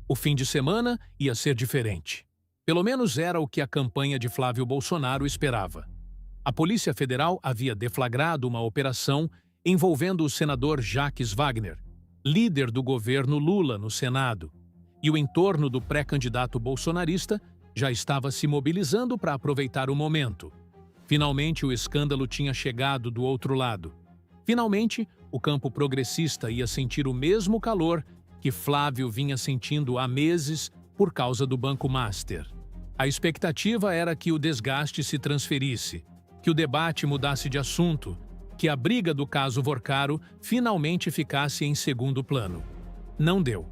O fim de semana ia ser diferente. Pelo menos era o que a campanha de Flávio Bolsonaro esperava. A Polícia Federal havia deflagrado uma operação envolvendo o senador Jacques Wagner, líder do governo Lula no Senado, e o entorno do pré-candidato bolsonarista já estava se mobilizando para aproveitar o momento. Finalmente, o escândalo tinha chegado do outro lado. Finalmente, o campo progressista ia sentir o mesmo calor que Flávio vinha sentindo há meses por causa do Banco Master. A expectativa era que o desgaste se transferisse, que o debate mudasse de assunto, que a briga do caso Vorcaro finalmente ficasse em segundo plano. Não deu.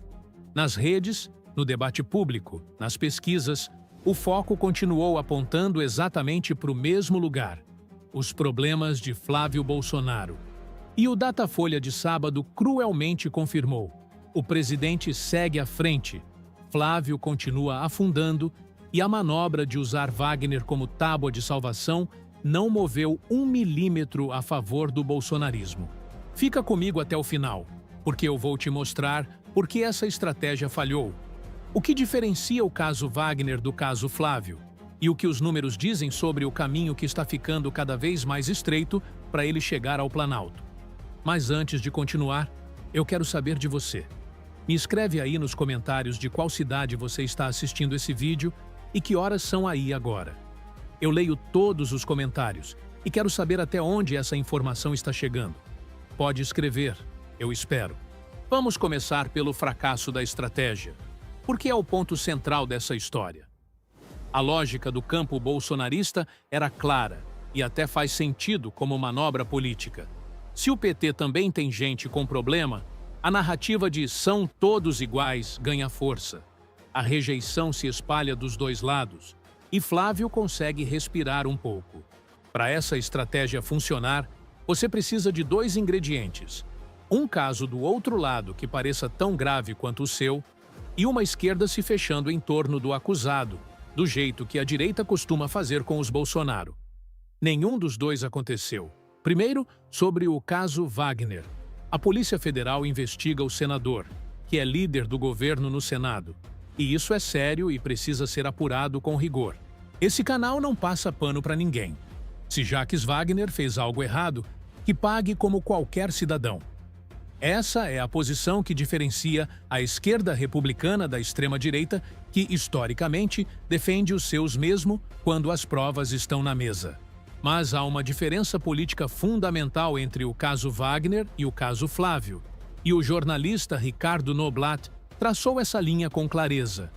Nas redes, no debate público, nas pesquisas, o foco continuou apontando exatamente para o mesmo lugar: os problemas de Flávio Bolsonaro. E o Datafolha de sábado cruelmente confirmou: o presidente segue à frente, Flávio continua afundando e a manobra de usar Wagner como tábua de salvação não moveu 1 milímetro a favor do bolsonarismo. Fica comigo até o final, porque eu vou te mostrar por que essa estratégia falhou, o que diferencia o caso Wagner do caso Flávio e o que os números dizem sobre o caminho que está ficando cada vez mais estreito para ele chegar ao Planalto. Mas antes de continuar, eu quero saber de você. Me escreve aí nos comentários de qual cidade você está assistindo esse vídeo e que horas são aí agora. Eu leio todos os comentários e quero saber até onde essa informação está chegando. Pode escrever, eu espero. Vamos começar pelo fracasso da estratégia, porque é o ponto central dessa história. A lógica do campo bolsonarista era clara e até faz sentido como manobra política. Se o PT também tem gente com problema, a narrativa de "são todos iguais" ganha força. A rejeição se espalha dos dois lados e Flávio consegue respirar um pouco. Para essa estratégia funcionar, você precisa de 2 ingredientes: um caso do outro lado que pareça tão grave quanto o seu e uma esquerda se fechando em torno do acusado, do jeito que a direita costuma fazer com os Bolsonaro. Nenhum dos dois aconteceu. Primeiro, sobre o caso Wagner. A Polícia Federal investiga o senador, que é líder do governo no Senado. E isso é sério e precisa ser apurado com rigor. Esse canal não passa pano para ninguém. Se Jacques Wagner fez algo errado, que pague como qualquer cidadão. Essa é a posição que diferencia a esquerda republicana da extrema-direita, que, historicamente, defende os seus mesmo quando as provas estão na mesa. Mas há uma diferença política fundamental entre o caso Wagner e o caso Flávio, e o jornalista Ricardo Noblat traçou essa linha com clareza.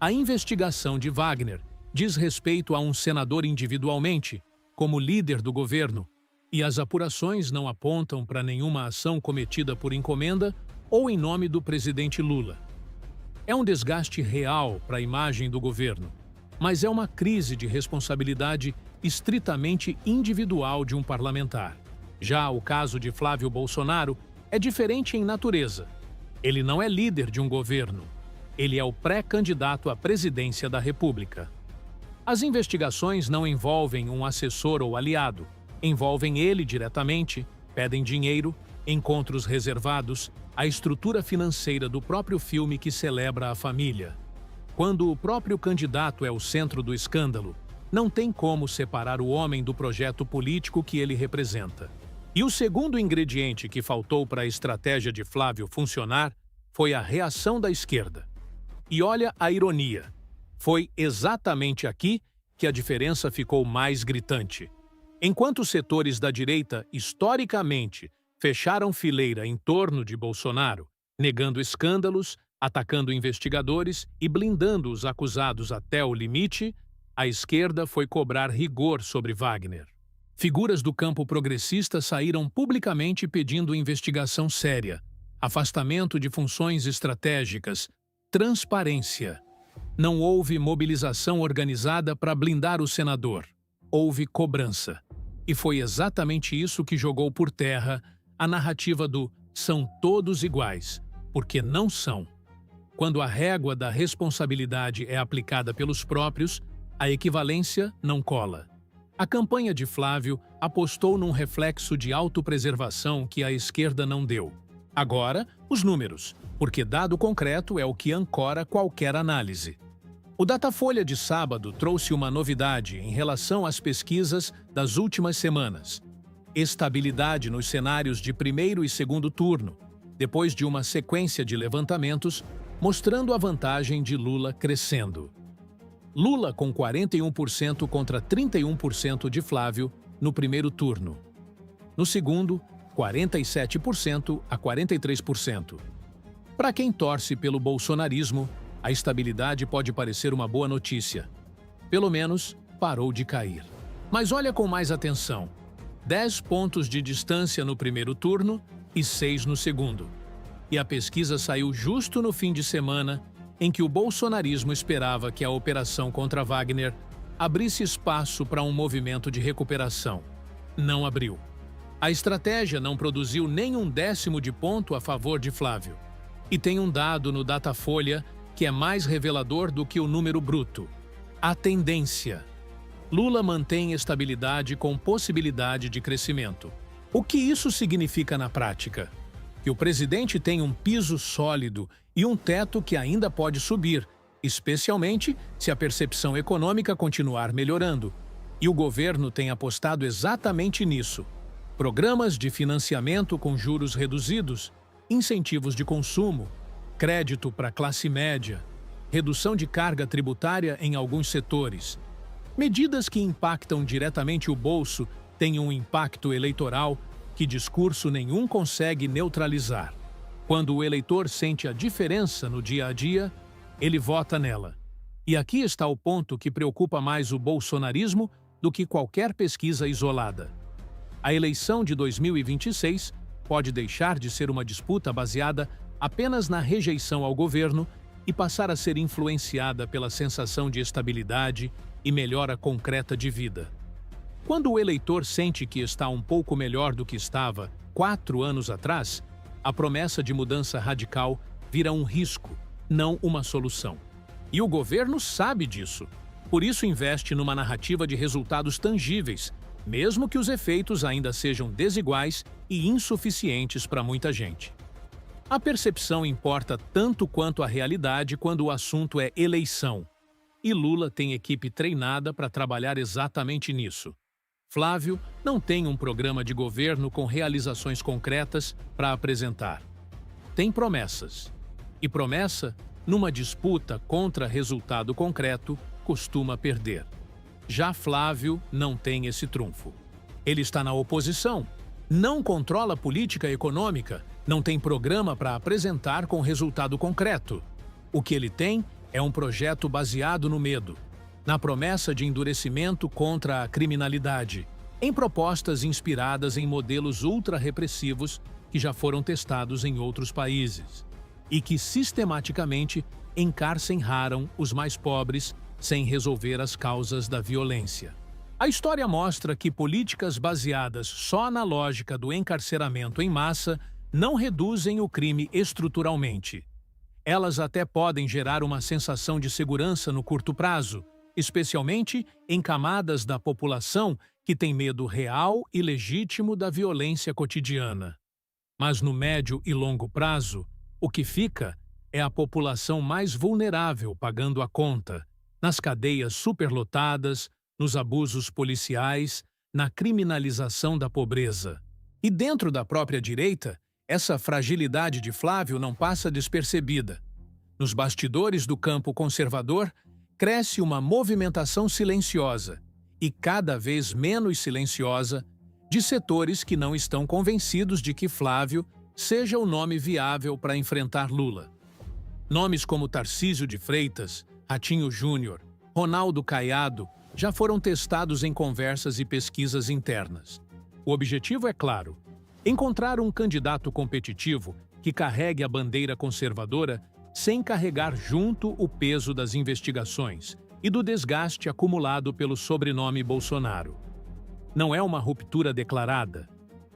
A investigação de Wagner diz respeito a um senador individualmente, como líder do governo, e as apurações não apontam para nenhuma ação cometida por encomenda ou em nome do presidente Lula. É um desgaste real para a imagem do governo, mas é uma crise de responsabilidade estritamente individual de um parlamentar. Já o caso de Flávio Bolsonaro é diferente em natureza. Ele não é líder de um governo. Ele é o pré-candidato à presidência da República. As investigações não envolvem um assessor ou aliado. Envolvem ele diretamente, pedem dinheiro, encontros reservados, a estrutura financeira do próprio filme que celebra a família. Quando o próprio candidato é o centro do escândalo, não tem como separar o homem do projeto político que ele representa. E o segundo ingrediente que faltou para a estratégia de Flávio funcionar foi a reação da esquerda. E olha a ironia. Foi exatamente aqui que a diferença ficou mais gritante. Enquanto os setores da direita, historicamente, fecharam fileira em torno de Bolsonaro, negando escândalos, atacando investigadores e blindando os acusados até o limite, a esquerda foi cobrar rigor sobre Wagner. Figuras do campo progressista saíram publicamente pedindo investigação séria, afastamento de funções estratégicas, transparência. Não houve mobilização organizada para blindar o senador. Houve cobrança. E foi exatamente isso que jogou por terra a narrativa do "são todos iguais", porque não são. Quando a régua da responsabilidade é aplicada pelos próprios, a equivalência não cola. A campanha de Flávio apostou num reflexo de autopreservação que a esquerda não deu. Agora, os números, porque dado concreto é o que ancora qualquer análise. O Datafolha de sábado trouxe uma novidade em relação às pesquisas das últimas semanas. Estabilidade nos cenários de primeiro e segundo turno, depois de uma sequência de levantamentos, mostrando a vantagem de Lula crescendo. Lula com 41% contra 31% de Flávio no primeiro turno. No segundo, 47% a 43%. Para quem torce pelo bolsonarismo, a estabilidade pode parecer uma boa notícia. Pelo menos, parou de cair. Mas olha com mais atenção. 10 pontos de distância no primeiro turno e 6 no segundo. E a pesquisa saiu justo no fim de semana em que o bolsonarismo esperava que a operação contra Wagner abrisse espaço para um movimento de recuperação. Não abriu. A estratégia não produziu nem um décimo de ponto a favor de Flávio. E tem um dado no Datafolha que é mais revelador do que o número bruto. A tendência. Lula mantém estabilidade com possibilidade de crescimento. O que isso significa na prática? Que o presidente tem um piso sólido e um teto que ainda pode subir, especialmente se a percepção econômica continuar melhorando. E o governo tem apostado exatamente nisso. Programas de financiamento com juros reduzidos, incentivos de consumo, crédito para a classe média, redução de carga tributária em alguns setores. Medidas que impactam diretamente o bolso têm um impacto eleitoral que discurso nenhum consegue neutralizar. Quando o eleitor sente a diferença no dia a dia, ele vota nela. E aqui está o ponto que preocupa mais o bolsonarismo do que qualquer pesquisa isolada. A eleição de 2026 pode deixar de ser uma disputa baseada apenas na rejeição ao governo e passar a ser influenciada pela sensação de estabilidade e melhora concreta de vida. Quando o eleitor sente que está um pouco melhor do que estava 4 anos atrás, a promessa de mudança radical vira um risco, não uma solução. E o governo sabe disso. Por isso investe numa narrativa de resultados tangíveis, mesmo que os efeitos ainda sejam desiguais e insuficientes para muita gente. A percepção importa tanto quanto a realidade quando o assunto é eleição. E Lula tem equipe treinada para trabalhar exatamente nisso. Flávio não tem um programa de governo com realizações concretas para apresentar. Tem promessas. E promessa, numa disputa contra resultado concreto, costuma perder. Já Flávio não tem esse trunfo. Ele está na oposição, não controla política econômica, não tem programa para apresentar com resultado concreto. O que ele tem é um projeto baseado no medo, na promessa de endurecimento contra a criminalidade, em propostas inspiradas em modelos ultra-repressivos que já foram testados em outros países e que sistematicamente encarceraram os mais pobres sem resolver as causas da violência. A história mostra que políticas baseadas só na lógica do encarceramento em massa não reduzem o crime estruturalmente. Elas até podem gerar uma sensação de segurança no curto prazo, especialmente em camadas da população que têm medo real e legítimo da violência cotidiana. Mas no médio e longo prazo, o que fica é a população mais vulnerável pagando a conta, nas cadeias superlotadas, nos abusos policiais, na criminalização da pobreza. E dentro da própria direita, essa fragilidade de Flávio não passa despercebida. Nos bastidores do campo conservador, cresce uma movimentação silenciosa, e cada vez menos silenciosa, de setores que não estão convencidos de que Flávio seja o nome viável para enfrentar Lula. Nomes como Tarcísio de Freitas, Ratinho Júnior, Ronaldo Caiado já foram testados em conversas e pesquisas internas. O objetivo é claro: encontrar um candidato competitivo que carregue a bandeira conservadora sem carregar junto o peso das investigações e do desgaste acumulado pelo sobrenome Bolsonaro. Não é uma ruptura declarada,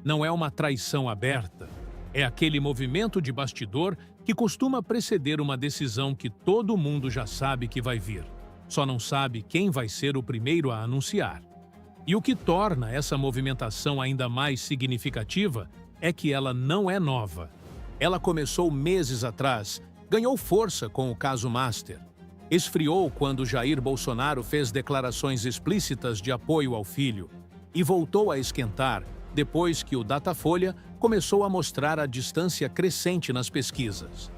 não é uma traição aberta, é aquele movimento de bastidor que costuma preceder uma decisão que todo mundo já sabe que vai vir. Só não sabe quem vai ser o primeiro a anunciar. E o que torna essa movimentação ainda mais significativa é que ela não é nova. Ela começou meses atrás, ganhou força com o caso Master. Esfriou quando Jair Bolsonaro fez declarações explícitas de apoio ao filho e voltou a esquentar depois que o Datafolha começou a mostrar a distância crescente nas pesquisas.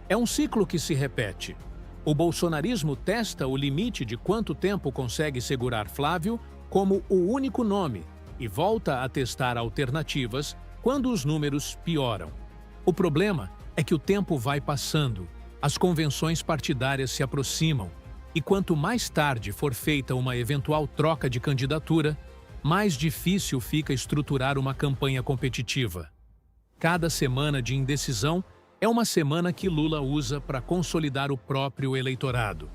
É um ciclo que se repete. O bolsonarismo testa o limite de quanto tempo consegue segurar Flávio como o único nome e volta a testar alternativas quando os números pioram. O problema é que o tempo vai passando, as convenções partidárias se aproximam e quanto mais tarde for feita uma eventual troca de candidatura, mais difícil fica estruturar uma campanha competitiva. Cada semana de indecisão é uma semana que Lula usa para consolidar o próprio eleitorado.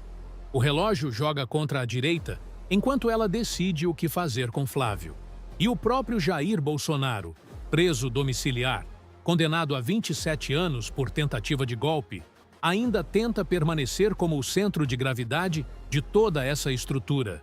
O relógio joga contra a direita enquanto ela decide o que fazer com Flávio. E o próprio Jair Bolsonaro, preso domiciliar, condenado a 27 anos por tentativa de golpe, ainda tenta permanecer como o centro de gravidade de toda essa estrutura.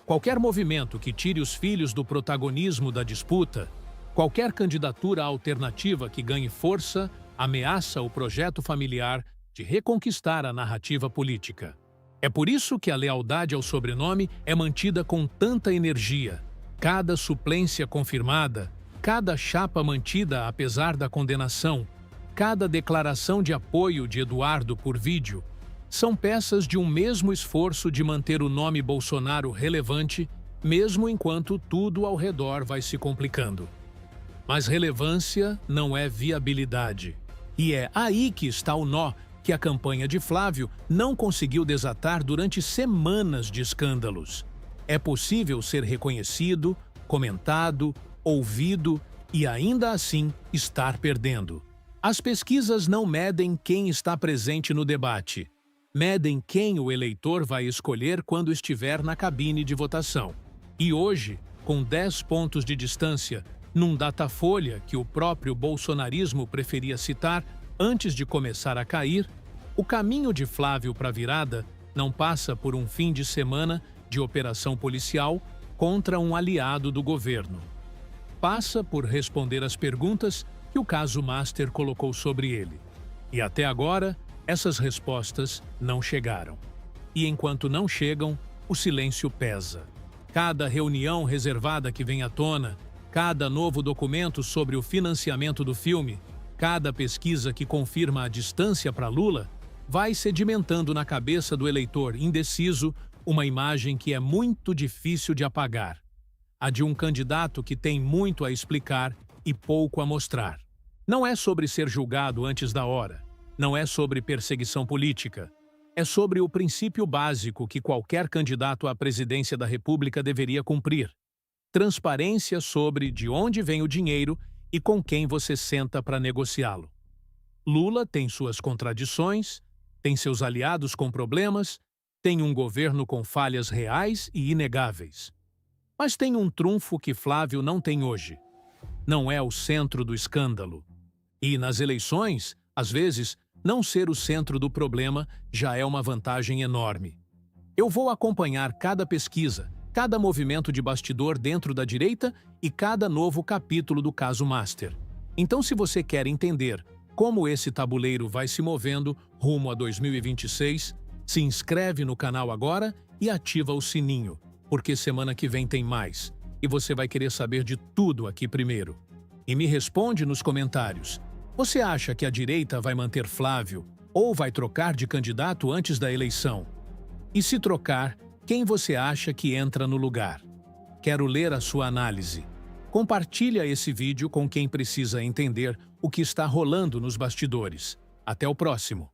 Qualquer movimento que tire os filhos do protagonismo da disputa, qualquer candidatura alternativa que ganhe força, ameaça o projeto familiar de reconquistar a narrativa política. É por isso que a lealdade ao sobrenome é mantida com tanta energia. Cada suplência confirmada, cada chapa mantida apesar da condenação, cada declaração de apoio de Eduardo por vídeo, são peças de um mesmo esforço de manter o nome Bolsonaro relevante, mesmo enquanto tudo ao redor vai se complicando. Mas relevância não é viabilidade. E é aí que está o nó que a campanha de Flávio não conseguiu desatar durante semanas de escândalos. É possível ser reconhecido, comentado, ouvido e ainda assim estar perdendo. As pesquisas não medem quem está presente no debate. Medem quem o eleitor vai escolher quando estiver na cabine de votação. E hoje, com 10 pontos de distância, num Datafolha que o próprio bolsonarismo preferia citar antes de começar a cair, o caminho de Flávio para a virada não passa por um fim de semana de operação policial contra um aliado do governo. Passa por responder às perguntas que o caso Master colocou sobre ele. E até agora, essas respostas não chegaram. E enquanto não chegam, o silêncio pesa. Cada reunião reservada que vem à tona, cada novo documento sobre o financiamento do filme, cada pesquisa que confirma a distância para Lula, vai sedimentando na cabeça do eleitor indeciso uma imagem que é muito difícil de apagar. A de um candidato que tem muito a explicar e pouco a mostrar. Não é sobre ser julgado antes da hora. Não é sobre perseguição política. É sobre o princípio básico que qualquer candidato à presidência da República deveria cumprir. Transparência sobre de onde vem o dinheiro e com quem você senta para negociá-lo. Lula tem suas contradições, tem seus aliados com problemas, tem um governo com falhas reais e inegáveis. Mas tem um trunfo que Flávio não tem hoje. Não é o centro do escândalo. E nas eleições, às vezes, não ser o centro do problema já é uma vantagem enorme. Eu vou acompanhar cada pesquisa, cada movimento de bastidor dentro da direita e cada novo capítulo do caso Master. Então, se você quer entender como esse tabuleiro vai se movendo rumo a 2026, se inscreve no canal agora e ativa o sininho, porque semana que vem tem mais, e você vai querer saber de tudo aqui primeiro. E me responde nos comentários. Você acha que a direita vai manter Flávio ou vai trocar de candidato antes da eleição? E se trocar, quem você acha que entra no lugar? Quero ler a sua análise. Compartilha esse vídeo com quem precisa entender o que está rolando nos bastidores. Até o próximo!